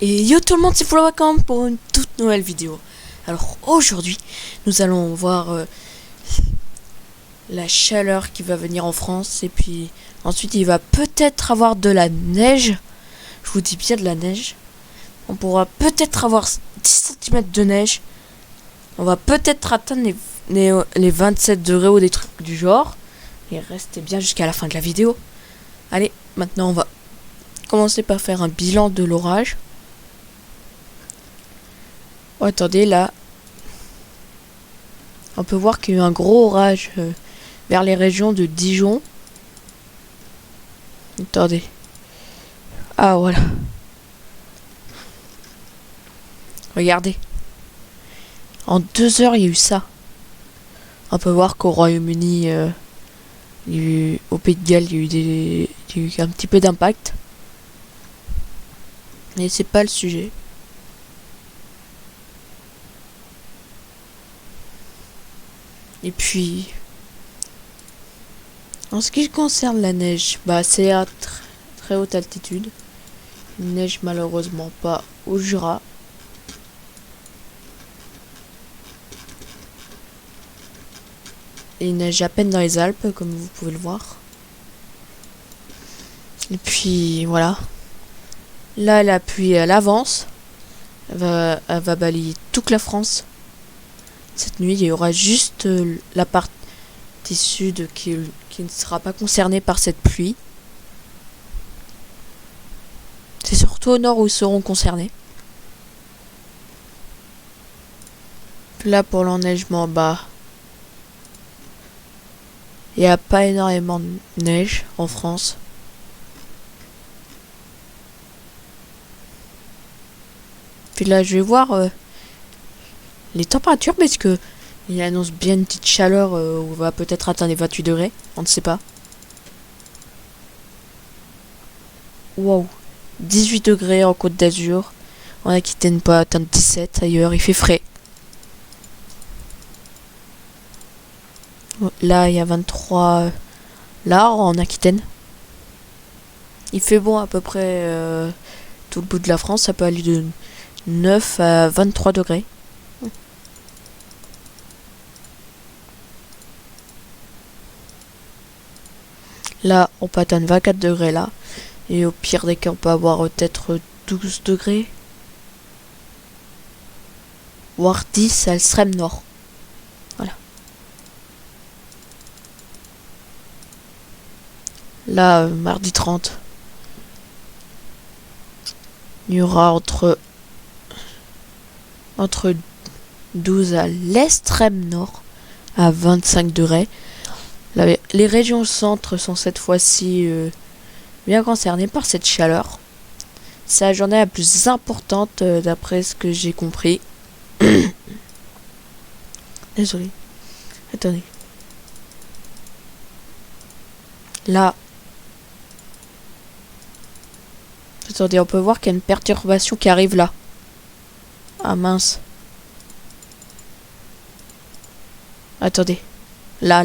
Et yo tout le monde, c'est Flowacam pour une toute nouvelle vidéo. Alors aujourd'hui, nous allons voir la chaleur qui va venir en France. Et puis ensuite, il va peut-être avoir de la neige. Je vous dis bien de la neige. On pourra peut-être avoir 10 cm de neige. On va peut-être atteindre les 27 degrés ou des trucs du genre. Et restez bien jusqu'à la fin de la vidéo. Allez, maintenant on va commencer par faire un bilan de l'orage. Oh, attendez, là, on peut voir qu'il y a eu un gros orage vers les régions de Dijon. Attendez. Ah, voilà. Regardez. En 2 heures, il y a eu ça. On peut voir qu'au Royaume-Uni, au Pays de Galles, il y a eu un petit peu d'impact. Mais c'est pas le sujet. Et puis, en ce qui concerne la neige, bah c'est à très haute altitude. Il neige malheureusement pas au Jura. Et il neige à peine dans les Alpes, comme vous pouvez le voir. Et puis voilà. Là, la pluie elle avance. Elle va balayer toute la France. Cette nuit, il y aura juste la partie sud qui ne sera pas concernée par cette pluie. C'est surtout au nord où ils seront concernés. Là, pour l'enneigement, bah, il n'y a pas énormément de neige en France. Puis là, je vais voir les températures parce que il annonce bien une petite chaleur où on va peut-être atteindre les 28 degrés. On ne sait pas. Wow. 18 degrés en Côte d'Azur. En Aquitaine, pas atteindre 17. Ailleurs, il fait frais. Là, il y a 23. Là, en Aquitaine. Il fait bon à peu près tout le bout de la France. Ça peut aller de 9 à 23 degrés. Là, on peut atteindre 24 degrés là. Et au pire des cas, on peut avoir peut-être 12 degrés. Voire 10 à l'extrême nord. Voilà. Là, mardi 30. Il y aura entre 12 à l'extrême nord à 25 degrés. Les régions centre sont cette fois-ci bien concernées par cette chaleur. C'est la journée la plus importante d'après ce que j'ai compris. Désolé. Attendez. Là. Attendez, on peut voir qu'il y a une perturbation qui arrive là. Ah mince. Attendez. Là.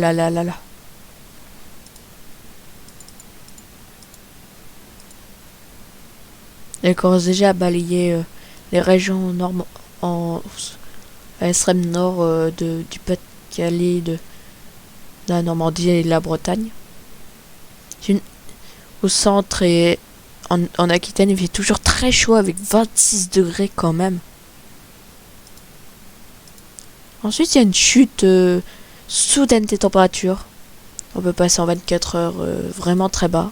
Elle commence déjà à balayer les régions à l'extrême nord du Pas-de-Calais, de la Normandie et de la Bretagne. Au centre et en Aquitaine, il fait toujours très chaud avec 26 degrés quand même. Ensuite, il y a une chute soudaine des températures. On peut passer en 24 heures vraiment très bas.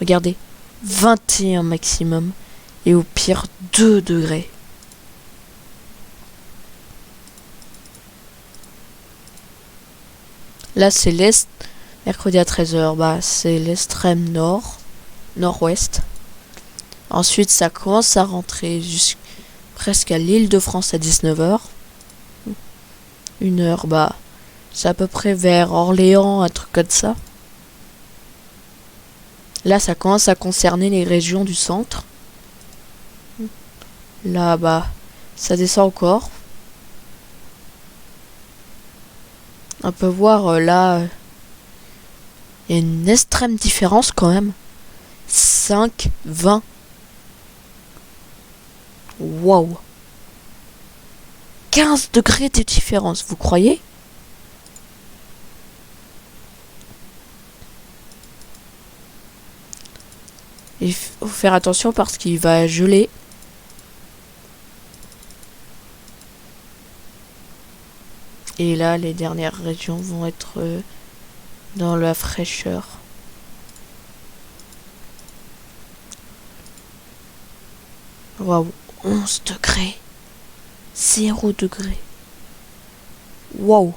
Regardez. 21 maximum et au pire 2 degrés. Là c'est l'est, mercredi à 13 h, bah c'est l'extrême nord, nord-ouest. Ensuite ça commence à rentrer presque à l'Île-de-France à 19 h. 1 heure, bah c'est à peu près vers Orléans, un truc comme ça. Là, ça commence à concerner les régions du centre. Là, bah, ça descend encore. On peut voir là, il y a une extrême différence quand même. 5, 20. Waouh. 15 degrés de différence, vous croyez? Il faut faire attention parce qu'il va geler. Et là, les dernières régions vont être dans la fraîcheur. Waouh, 11 degrés. 0 degrés. Waouh.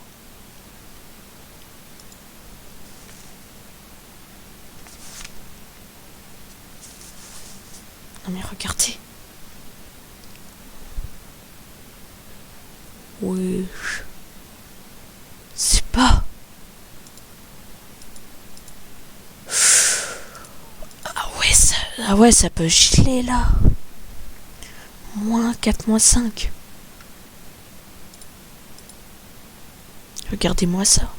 Non mais regardez. Oui. C'est pas... Ah ouais, ça peut geler là. -4, -5. Regardez-moi ça.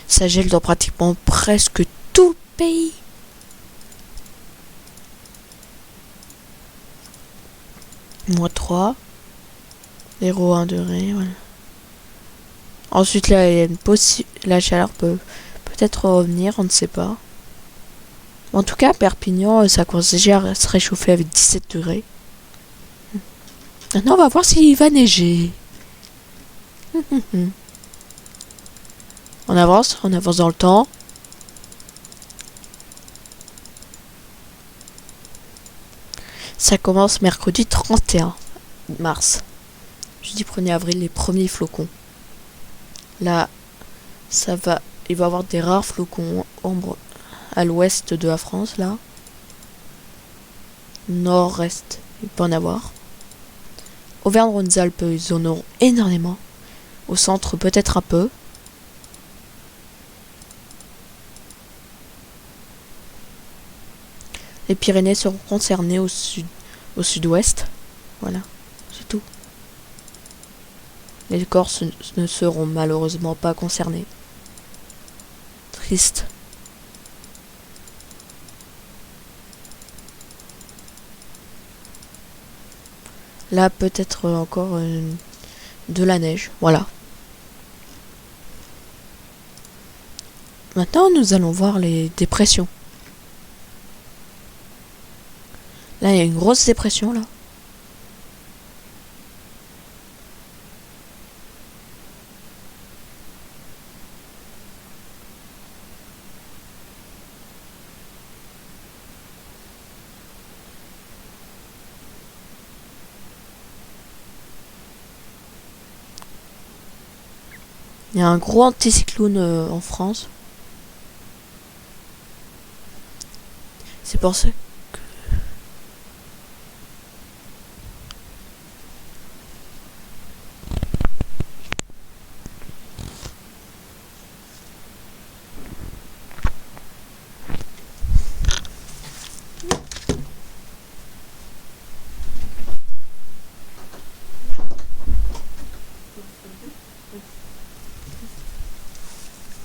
Ça gèle dans pratiquement presque tout le pays. -3. 0,1 degré, voilà. Ensuite là, il y a la chaleur peut peut-être revenir, on ne sait pas. En tout cas, Perpignan, ça commence déjà à se réchauffer avec 17 degrés. Maintenant, on va voir s'il va neiger. On avance dans le temps. Ça commence mercredi 31 mars. Jeudi 1er avril, les premiers flocons. Là, il va y avoir des rares flocons ombre à l'ouest de la France, là. Nord-est, il peut en avoir. Auvergne-Rhône-Alpes, ils en auront énormément. Au centre, peut-être un peu. Les Pyrénées seront concernées au sud-ouest. Voilà, c'est tout. Les Corses ne seront malheureusement pas concernés. Triste. Là, peut-être encore de la neige. Voilà. Maintenant, nous allons voir les dépressions. Là, il y a une grosse dépression, là. Il y a un gros anticyclone en France. C'est pour ça que...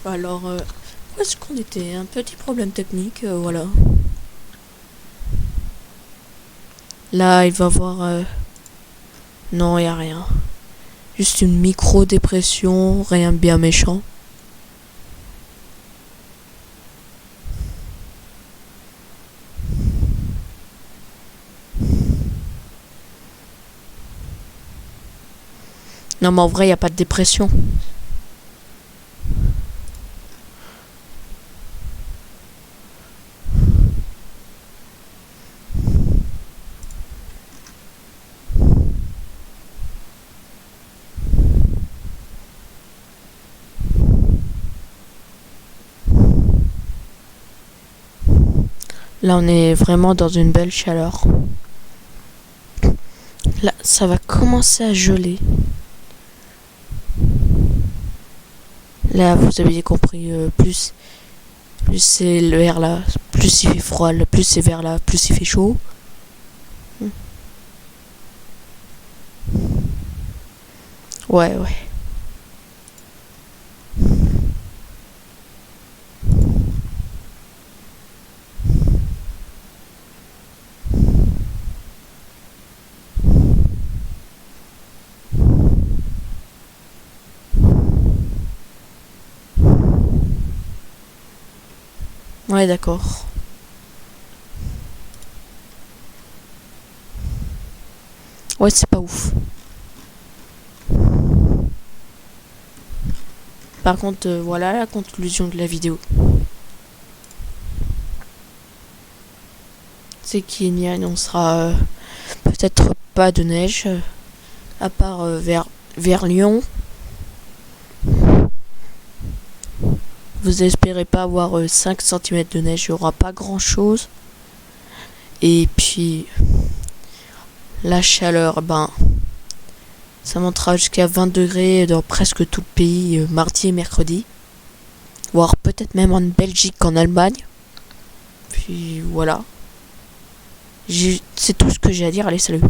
Alors, où est-ce qu'on était? Un petit problème technique, voilà. Là, il va y avoir... Non, il n'y a rien. Juste une micro-dépression, rien de bien méchant. Non, mais en vrai, il n'y a pas de dépression. Là, on est vraiment dans une belle chaleur. Là, ça va commencer à geler. Là, vous avez compris, plus c'est le vers là, plus il fait froid, plus c'est vers là, plus il fait chaud. Ouais. Ouais, d'accord. Ouais, c'est pas ouf. Par contre, voilà la conclusion de la vidéo. C'est qu'il n'y annoncera peut-être pas de neige, à part vers Lyon. Vous espérez pas avoir 5 cm de neige, il n'y aura pas grand chose. Et puis, la chaleur, ben, ça montera jusqu'à 20 degrés dans presque tout le pays, mardi et mercredi. Voire peut-être même en Belgique, en Allemagne. Puis voilà. C'est tout ce que j'ai à dire. Allez, salut.